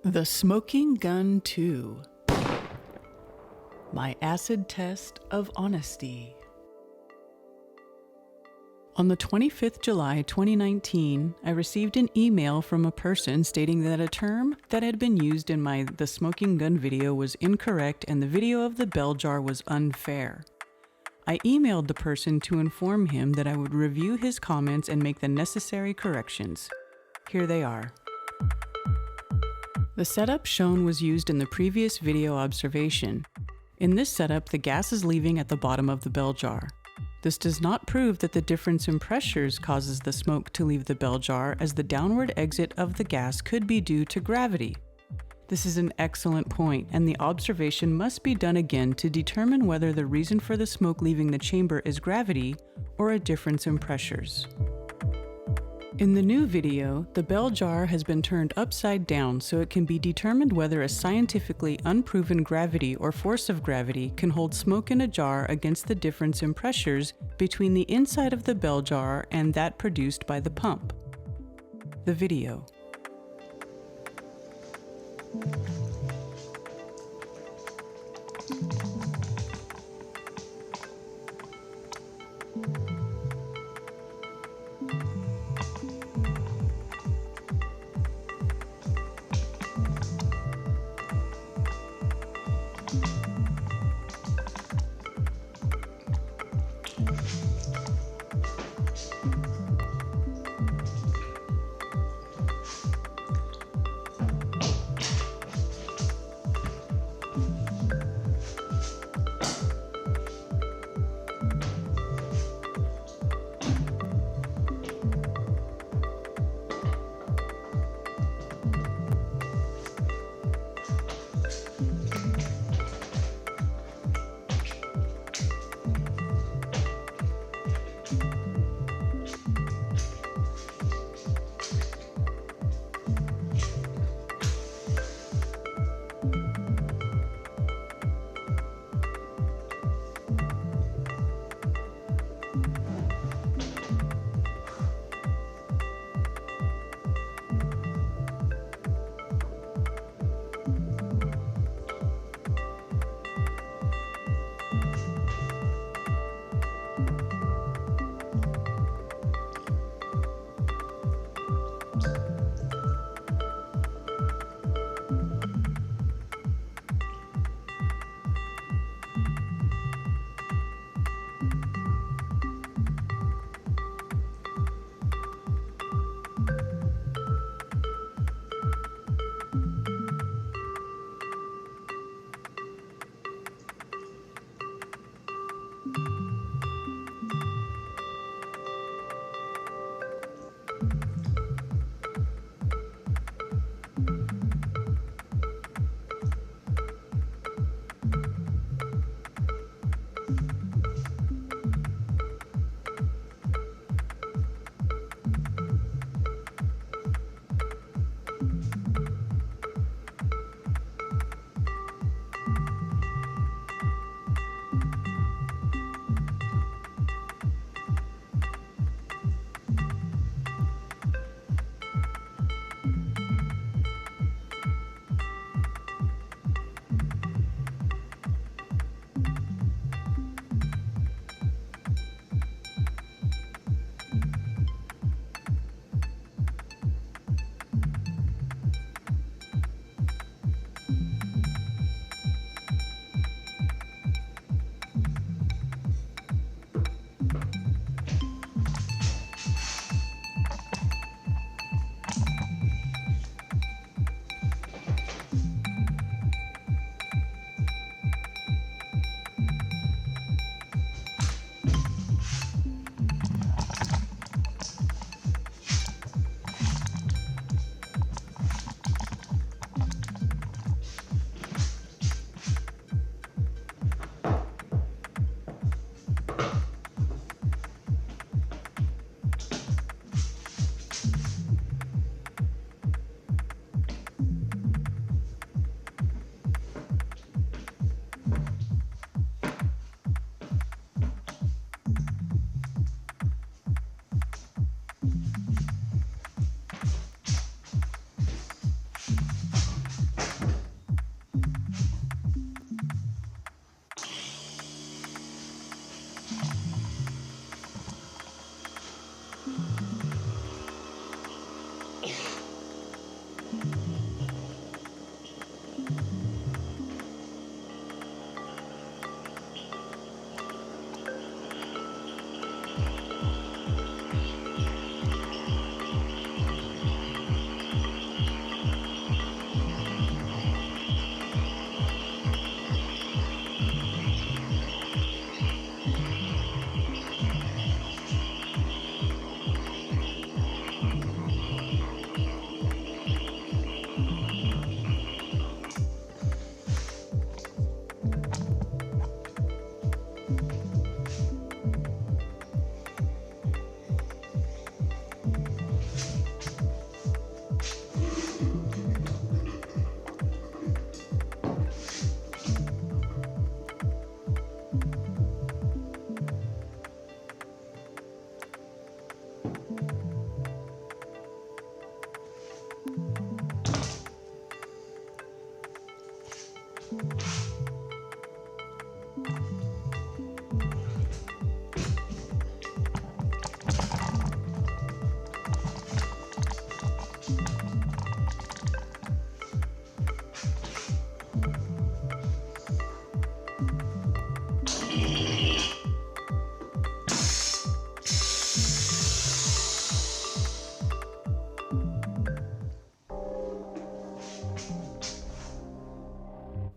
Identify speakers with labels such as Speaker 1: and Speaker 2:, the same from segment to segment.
Speaker 1: The Smoking Gun 2. My acid test of honesty. On the 25th July 2019, I received an email from a person stating that a term that had been used in my The Smoking Gun video was incorrect and the video of the bell jar was unfair. I emailed the person to inform him that I would review his comments and make the necessary corrections. Here they are. The setup shown was used in the previous video observation. In this setup, the gas is leaving at the bottom of the bell jar. This does not prove that the difference in pressures causes the smoke to leave the bell jar, as the downward exit of the gas could be due to gravity. This is an excellent point, and the observation must be done again to determine whether the reason for the smoke leaving the chamber is gravity or a difference in pressures. In the new video, the bell jar has been turned upside down so it can be determined whether a scientifically unproven gravity or force of gravity can hold smoke in a jar against the difference in pressures between the inside of the bell jar and that produced by the pump. The video.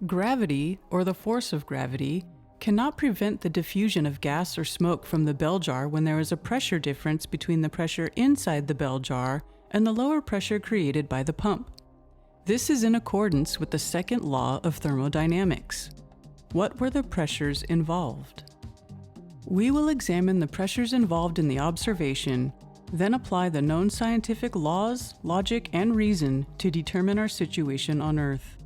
Speaker 1: Gravity, or the force of gravity, cannot prevent the diffusion of gas or smoke from the bell jar when there is a pressure difference between the pressure inside the bell jar and the lower pressure created by the pump. This is in accordance with the second law of thermodynamics. What were the pressures involved? We will examine the pressures involved in the observation, then apply the known scientific laws, logic, and reason to determine our situation on Earth.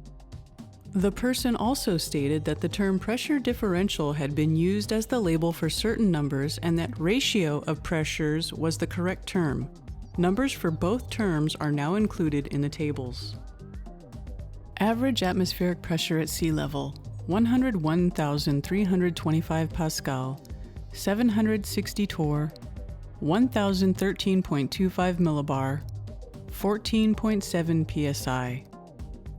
Speaker 1: The person also stated that the term pressure differential had been used as the label for certain numbers and that ratio of pressures was the correct term. Numbers for both terms are now included in the tables. Average atmospheric pressure at sea level, 101,325 Pascal, 760 torr, 1,013.25 millibar, 14.7 psi.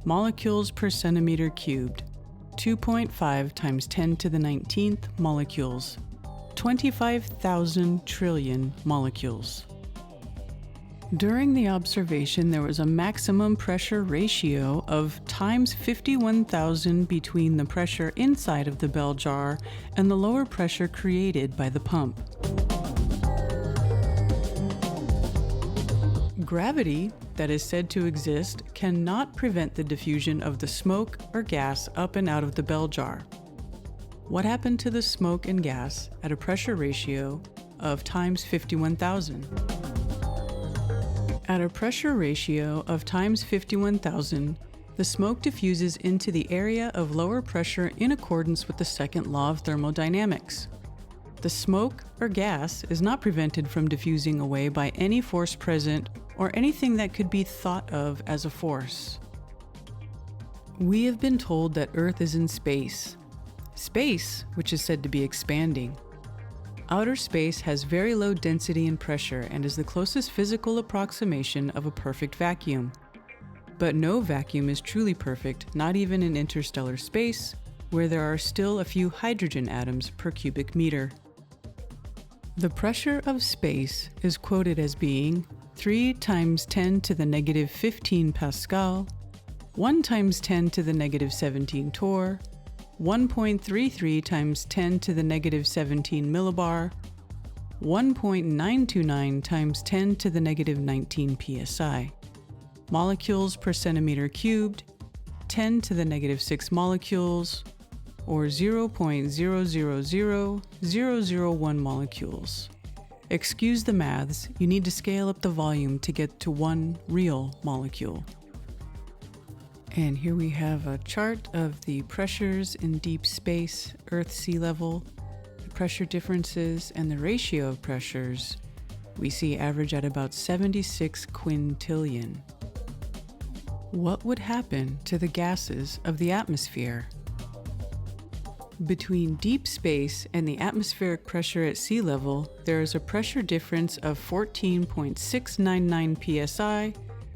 Speaker 1: Molecules per centimeter cubed, 2.5 times 10 to the 19th molecules, 25,000 trillion molecules. During the observation, there was a maximum pressure ratio of times 51,000 between the pressure inside of the bell jar and the lower pressure created by the pump. Gravity, that is said to exist, cannot prevent the diffusion of the smoke or gas up and out of the bell jar. What happened to the smoke and gas at a pressure ratio of times 51,000? At a pressure ratio of times 51,000, the smoke diffuses into the area of lower pressure in accordance with the second law of thermodynamics. The smoke or gas is not prevented from diffusing away by any force present or anything that could be thought of as a force. We have been told that Earth is in space. Space, which is said to be expanding. Outer space has very low density and pressure and is the closest physical approximation of a perfect vacuum. But no vacuum is truly perfect, not even in interstellar space, where there are still a few hydrogen atoms per cubic meter. The pressure of space is quoted as being 3 times 10 to the negative 15 Pascal, 1 times 10 to the negative 17 torr, 1.33 times 10 to the negative 17 millibar, 1.929 times 10 to the negative 19 psi. Molecules per centimeter cubed, 10 to the negative 6 molecules, or 0.000001 molecules. Excuse the maths, you need to scale up the volume to get to one real molecule. And here we have a chart of the pressures in deep space, Earth sea level, the pressure differences, and the ratio of pressures. We see average at about 76 quintillion. What would happen to the gases of the atmosphere? Between deep space and the atmospheric pressure at sea level, there is a pressure difference of 14.699 psi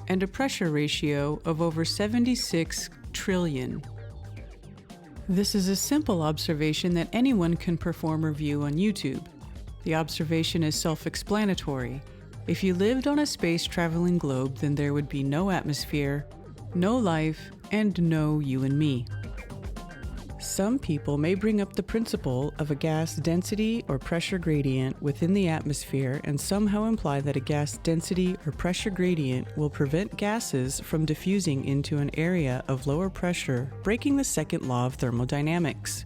Speaker 1: and a pressure ratio of over 76 trillion. This is a simple observation that anyone can perform or view on YouTube. The observation is self-explanatory. If you lived on a space-traveling globe, then there would be no atmosphere, no life, and no you and me. Some people may bring up the principle of a gas density or pressure gradient within the atmosphere and somehow imply that a gas density or pressure gradient will prevent gases from diffusing into an area of lower pressure, breaking the second law of thermodynamics,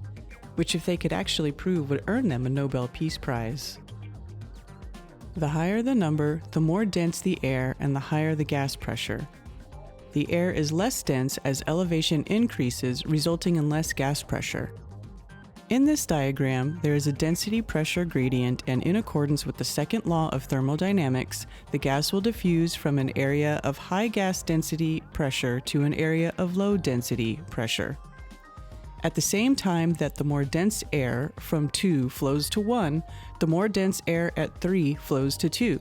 Speaker 1: which if they could actually prove would earn them a Nobel Peace Prize. The higher the number, the more dense the air and the higher the gas pressure. The air is less dense as elevation increases, resulting in less gas pressure. In this diagram, there is a density pressure gradient, and in accordance with the second law of thermodynamics, the gas will diffuse from an area of high gas density pressure to an area of low density pressure. At the same time that the more dense air from 2 flows to 1, the more dense air at 3 flows to 2.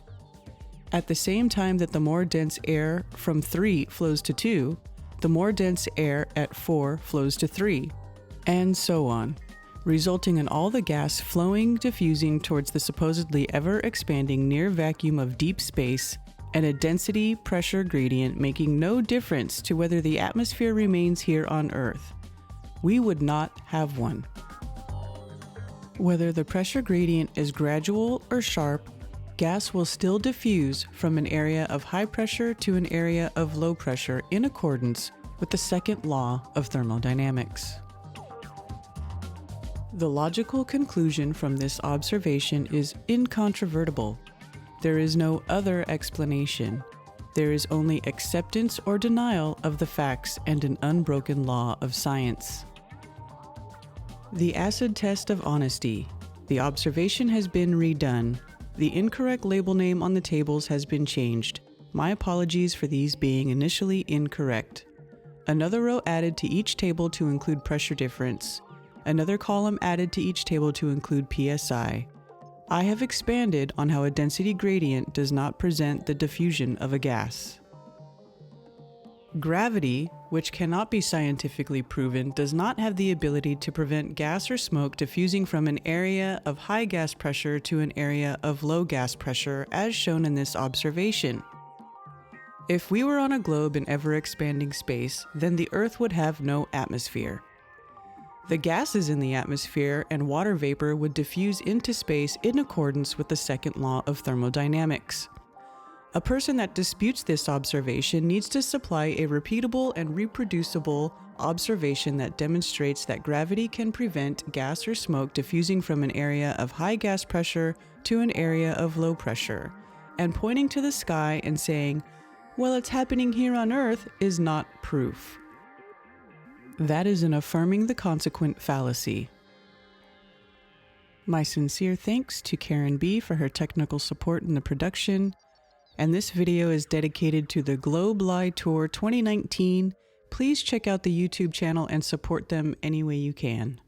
Speaker 1: At the same time that the more dense air from 3 flows to 2, the more dense air at 4 flows to 3, and so on, resulting in all the gas flowing, diffusing towards the supposedly ever-expanding near vacuum of deep space, and a density pressure gradient making no difference to whether the atmosphere remains here on Earth. we would not have one. Whether the pressure gradient is gradual or sharp, gas will still diffuse from an area of high pressure to an area of low pressure in accordance with the second law of thermodynamics. The logical conclusion from this observation is incontrovertible. There is no other explanation. There is only acceptance or denial of the facts and an unbroken law of science. The acid test of honesty. The observation has been redone. The incorrect label name on the tables has been changed. My apologies for these being initially incorrect. Another row added to each table to include pressure difference. Another column added to each table to include PSI. I have expanded on how a density gradient does not present the diffusion of a gas. Gravity, which cannot be scientifically proven, does not have the ability to prevent gas or smoke diffusing from an area of high gas pressure to an area of low gas pressure, as shown in this observation. If we were on a globe in ever-expanding space, then the Earth would have no atmosphere. The gases in the atmosphere and water vapor would diffuse into space in accordance with the second law of thermodynamics. A person that disputes this observation needs to supply a repeatable and reproducible observation that demonstrates that gravity can prevent gas or smoke diffusing from an area of high gas pressure to an area of low pressure, and pointing to the sky and saying, "Well, it's happening here on Earth," is not proof. That is an affirming the consequent fallacy. My sincere thanks to Karen B. for her technical support in the production, and this video is dedicated to the Globe Lie Tour 2019. Please check out the YouTube channel and support them any way you can.